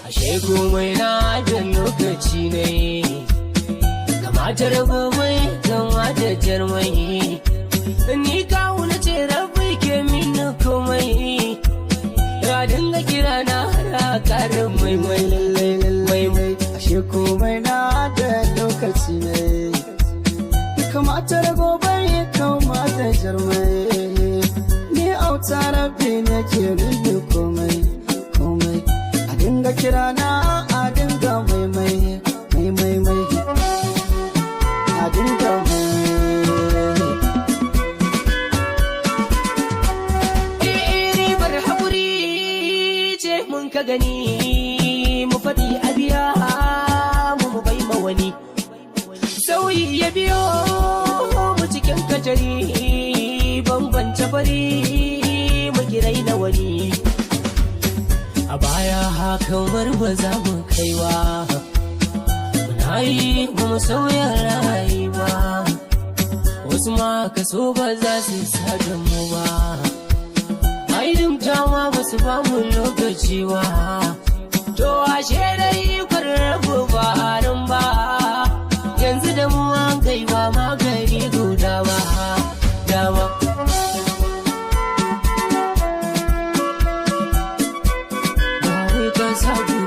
ashe komai na da lokaci ne, kamatar gobe kamata jarmai, ni kawo na ce rabbi ke min komai, ya dinga kira na har karin mai lallai ashe komai na da lokaci ne, kamatar gobe kamata jarmai, ni auta rabbi nake min komai a dinga kira na a dinga mai a dinga ribar haƙuri ce mun ka gani, mu faɗi a biya mu bai ma wani, sauyi ya biyo mu cikin kajari, bambance fari mu kirai na wani, a baya kamar ba za mu kaiwa, muna yi mu sauya rayuwa, wasu ma kaso ba za su sa mu ba, aidin dama ba su ba mu lokaci ba, to ashe dai kwararrabu ba harin ba, yanzu da mu an kai ba magani guda ba dama. Sabu